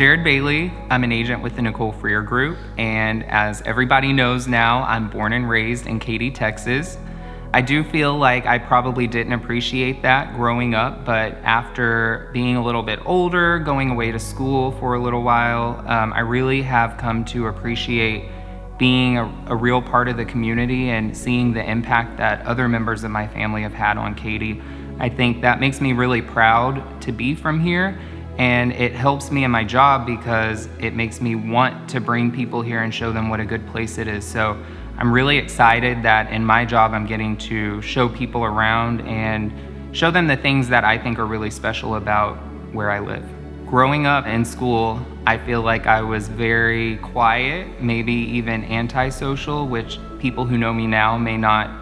Gerrod Bailey. I'm an agent with the Nicole Group, and as everybody knows now, I'm born and raised in Katy, Texas. I do feel like I probably didn't appreciate that growing up, but after being a little bit older, going away to school for a little while, I really have come to appreciate being a real part of the community and seeing the impact that other members of my family have had on Katy. I think that makes me really proud to be from here, and it helps me in my job because it makes me want to bring people here and show them what a good place it is. So I'm really excited that in my job I'm getting to show people around and show them the things that I think are really special about where I live. Growing up in school, I feel like I was very quiet, maybe even antisocial, which people who know me now may not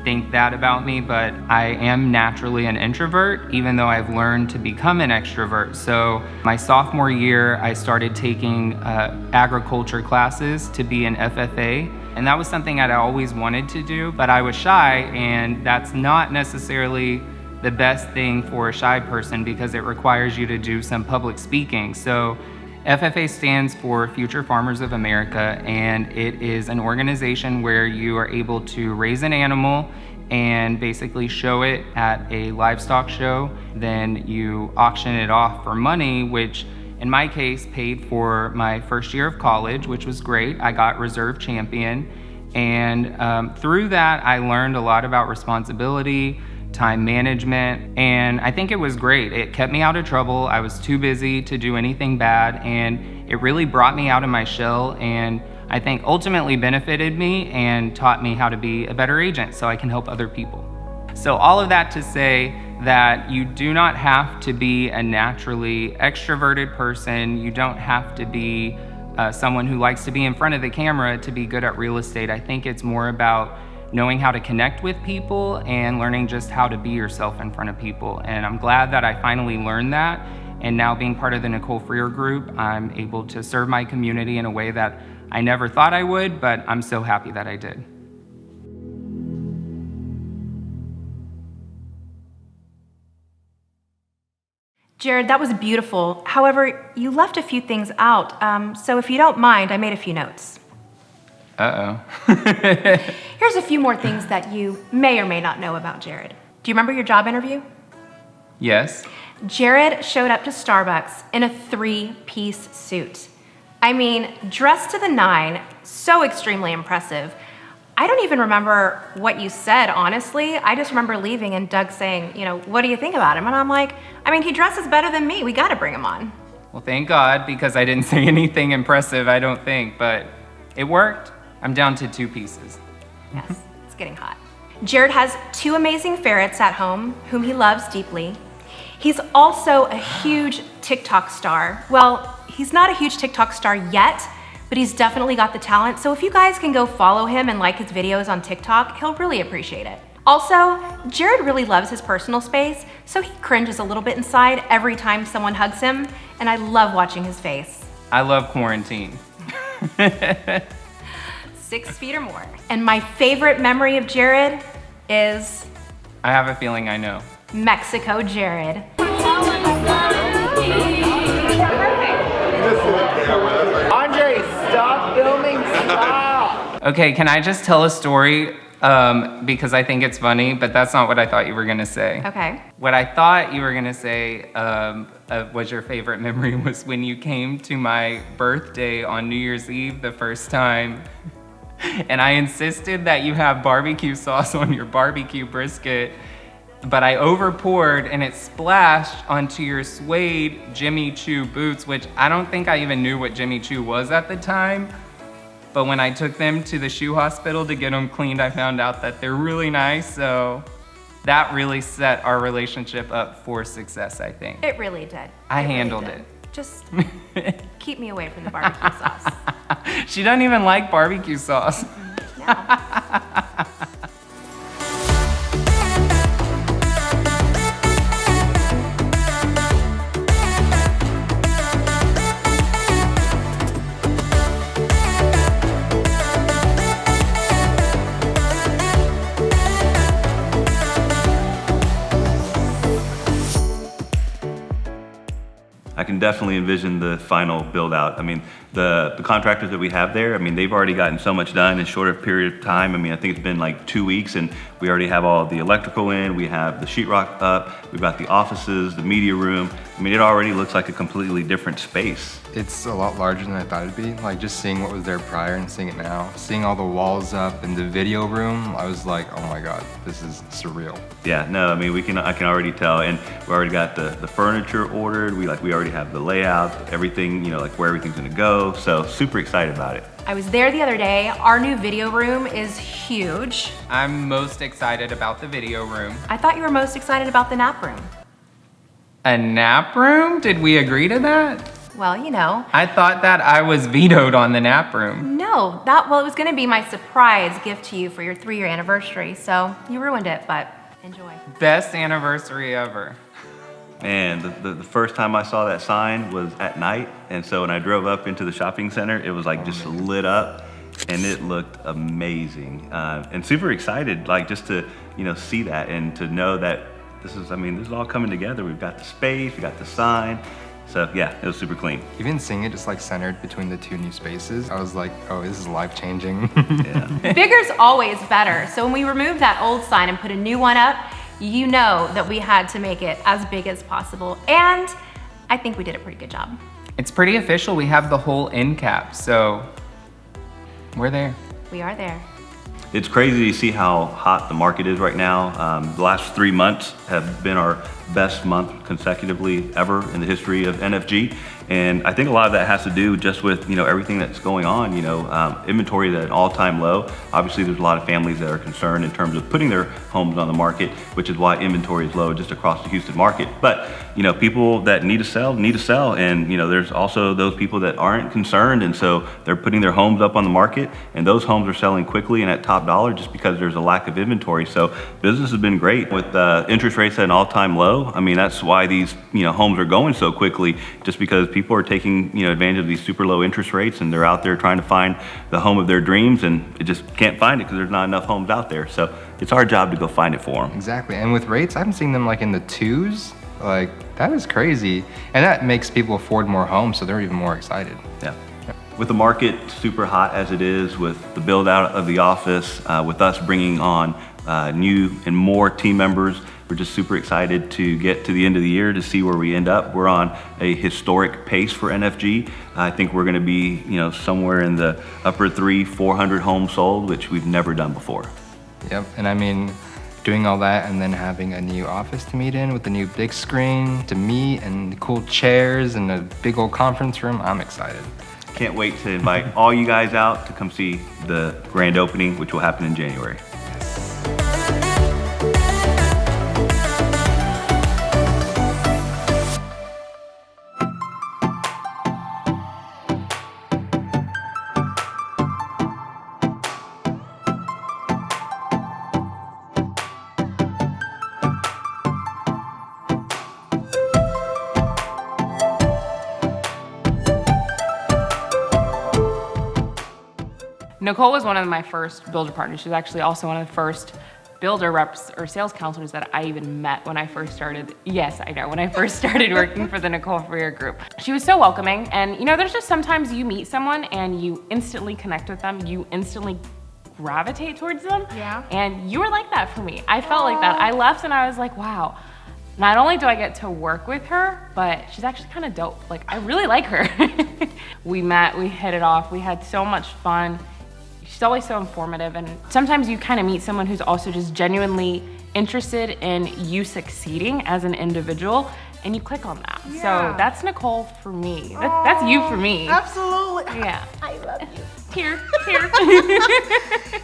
think that about me, but I am naturally an introvert, even though I've learned to become an extrovert. So my sophomore year, I started taking agriculture classes to be an FFA. And that was something that I always wanted to do, but I was shy, and that's not necessarily the best thing for a shy person because it requires you to do some public speaking. So FFA stands for Future Farmers of America, and it is an organization where you are able to raise an animal and basically show it at a livestock show. Then you auction it off for money, which in my case paid for my first year of college, which was great. I got reserve champion, and through that I learned a lot about responsibility, time management, and I think it was great. It kept me out of trouble. I was too busy to do anything bad, and it really brought me out of my shell, and I think ultimately benefited me and taught me how to be a better agent so I can help other people. So all of that to say that you do not have to be a naturally extroverted person. You don't have to be someone who likes to be in front of the camera to be good at real estate. I think it's more about knowing how to connect with people and learning just how to be yourself in front of people. And I'm glad that I finally learned that. And now being part of the Nicole Group, I'm able to serve my community in a way that I never thought I would, but I'm so happy that I did. Gerrod, that was beautiful. However, you left a few things out. So if you don't mind, I made a few notes. Uh-oh. Here's a few more things that you may or may not know about Gerrod. Do you remember your job interview? Yes. Gerrod showed up to Starbucks in a 3-piece suit. I mean, dressed to the nine, so extremely impressive. I don't even remember what you said, honestly. I just remember leaving and Doug saying, what do you think about him? And I'm like, he dresses better than me. We gotta bring him on. Well, thank God, because I didn't say anything impressive, I don't think, but it worked. I'm down to 2 pieces. Yes, it's getting hot. Gerrod has 2 amazing ferrets at home, whom he loves deeply. He's also a huge TikTok star. Well, he's not a huge TikTok star yet, but he's definitely got the talent. So if you guys can go follow him and like his videos on TikTok, he'll really appreciate it. Also, Gerrod really loves his personal space, so he cringes a little bit inside every time someone hugs him, and I love watching his face. I love quarantine. 6 feet or more. And my favorite memory of Gerrod is... I have a feeling I know. Mexico Gerrod. Andre, stop filming, stop! Okay, can I just tell a story? Because I think it's funny, but that's not what I thought you were gonna say. Okay. What I thought you were gonna say was your favorite memory was when you came to my birthday on New Year's Eve the first time. And I insisted that you have barbecue sauce on your barbecue brisket, but I overpoured and it splashed onto your suede Jimmy Choo boots, which I don't think I even knew what Jimmy Choo was at the time. But when I took them to the shoe hospital to get them cleaned, I found out that they're really nice. So that really set our relationship up for success, I think. It really did. I handled it. Just keep me away from the barbecue sauce. She doesn't even like barbecue sauce. No. I can definitely envision the final build out. I mean, the contractors that we have there, I mean, they've already gotten so much done in a shorter period of time. I mean, I think it's been like 2 weeks and we already have all the electrical in, we have the sheetrock up, we've got the offices, the media room. I mean, it already looks like a completely different space. It's a lot larger than I thought it'd be. Like just seeing what was there prior and seeing it now, seeing all the walls up in the video room, I was like, oh my God, this is surreal. Yeah, no, I mean, I can already tell, and we already got the furniture ordered. We already have the layout, everything, you know, like where everything's gonna go. So super excited about it. I was there the other day. Our new video room is huge. I'm most excited about the video room. I thought you were most excited about the nap room. A nap room? Did we agree to that? Well, you know. I thought that I was vetoed on the nap room. No, it was gonna be my surprise gift to you for your 3-year anniversary, so you ruined it, but enjoy. Best anniversary ever. And the first time I saw that sign was at night. And so when I drove up into the shopping center, it was like just lit up and it looked amazing. And super excited, like just to, you know, see that and to know that this is all coming together. We've got the space, we got the sign. So yeah, it was super clean. Even seeing it just like centered between the 2 new spaces, I was like, oh, this is life-changing. Yeah. Bigger's always better. So when we removed that old sign and put a new one up, you know that we had to make it as big as possible. And I think we did a pretty good job. It's pretty official. We have the whole end cap, so we're there. We are there. It's crazy to see how hot the market is right now. The last 3 months have been our best month consecutively ever in the history of NFG. And I think a lot of that has to do just with, you know, everything that's going on, you know, inventory is at an all-time low. Obviously, there's a lot of families that are concerned in terms of putting their homes on the market, which is why inventory is low just across the Houston market. But, you know, people that need to sell. And, you know, there's also those people that aren't concerned. And so they're putting their homes up on the market and those homes are selling quickly and at top dollar just because there's a lack of inventory. So business has been great with interest rates at an all-time low. I mean, that's why these, you know, homes are going so quickly, just because people are taking, you know, advantage of these super low interest rates and they're out there trying to find the home of their dreams and it just can't find it because there's not enough homes out there. So it's our job to go find it for them. Exactly, and with rates, I haven't seen them like in the 2s. Like, that is crazy. And that makes people afford more homes, so they're even more excited. Yeah. With the market super hot as it is, with the build out of the office, with us bringing on new and more team members, we're just super excited to get to the end of the year to see where we end up. We're on a historic pace for NFG. I think we're gonna be, you know, somewhere in the upper 300-400 homes sold, which we've never done before. Yep, and I mean, doing all that and then having a new office to meet in with a new big screen to meet and cool chairs and a big old conference room, I'm excited. Can't wait to invite all you guys out to come see the grand opening, which will happen in January. Nicole was one of my first builder partners. She was actually also one of the first builder reps or sales counselors that I even met when I first started. Yes, I know, when I first started working for the Nicole Freer Group. She was so welcoming, and you know, there's just sometimes you meet someone and you instantly connect with them, you instantly gravitate towards them. Yeah. And you were like that for me. I felt like that. I left and I was like, wow. Not only do I get to work with her, but she's actually kind of dope. Like, I really like her. We met, we hit it off, we had so much fun. She's always so informative, and sometimes you kind of meet someone who's also just genuinely interested in you succeeding as an individual, and you click on that. Yeah. So that's Nicole for me. That's you for me. Absolutely. Yeah. I love you. Here.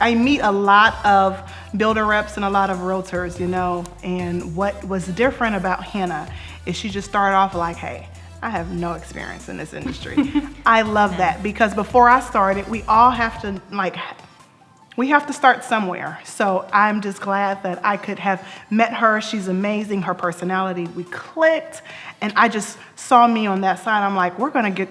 I meet a lot of builder reps and a lot of realtors, you know, and what was different about Hannah is she just started off like, hey, I have no experience in this industry. I love that, because before I started, we all have to we have to start somewhere. So I'm just glad that I could have met her. She's amazing, her personality, we clicked, and I just saw me on that side. I'm like, we're gonna get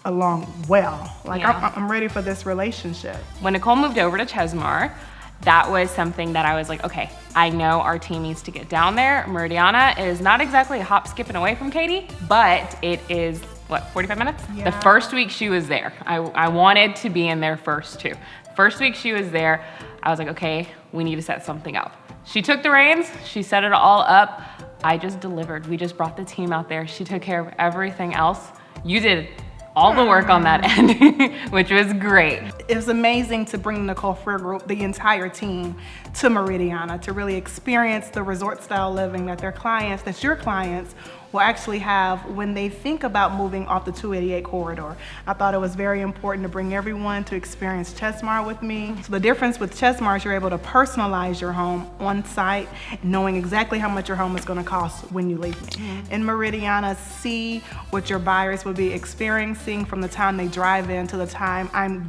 along well. Like, Yeah. I'm ready for this relationship. When Nicole moved over to Chesmar, that was something that I was like, okay, I know our team needs to get down there. Meridiana is not exactly a hop, skipping away from Katie, but it is, what, 45 minutes? Yeah. The first week she was there, I wanted to be in there first too. First week she was there, I was like, okay, we need to set something up. She took the reins, she set it all up. I just delivered. We just brought the team out there. She took care of everything else. You did all the work on that end, which was great. It was amazing to bring the Nicole Freer Group, the entire team, to Meridiana to really experience the resort style living that their clients, that your clients will actually have when they think about moving off the 288 corridor. I thought it was very important to bring everyone to experience Chesmar with me. So the difference with Chesmar is you're able to personalize your home on site, knowing exactly how much your home is going to cost when you leave me. In Meridiana, see what your buyers will be experiencing from the time they drive in to the time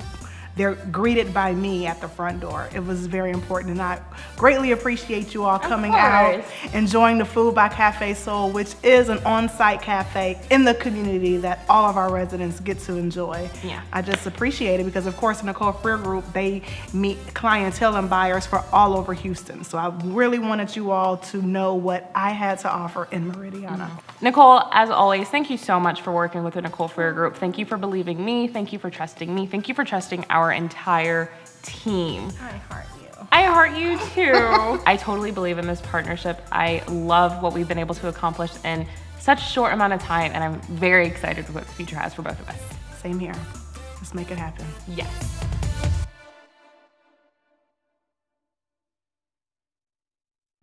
they're greeted by me at the front door. It was very important, and I greatly appreciate you all coming out, enjoying the Food by Cafe Soul, which is an on-site cafe in the community that all of our residents get to enjoy. Yeah. I just appreciate it because, of course, the Nicole Freer Group, they meet clientele and buyers for all over Houston. So I really wanted you all to know what I had to offer in Meridiana. Nicole, as always, thank you so much for working with the Nicole Freer Group. Thank you for believing me. Thank you for trusting me. Thank you for trusting our entire team. I heart you. I heart you too. I totally believe in this partnership. I love what we've been able to accomplish in such a short amount of time, and I'm very excited for what the future has for both of us. Same here. Let's make it happen. Yes.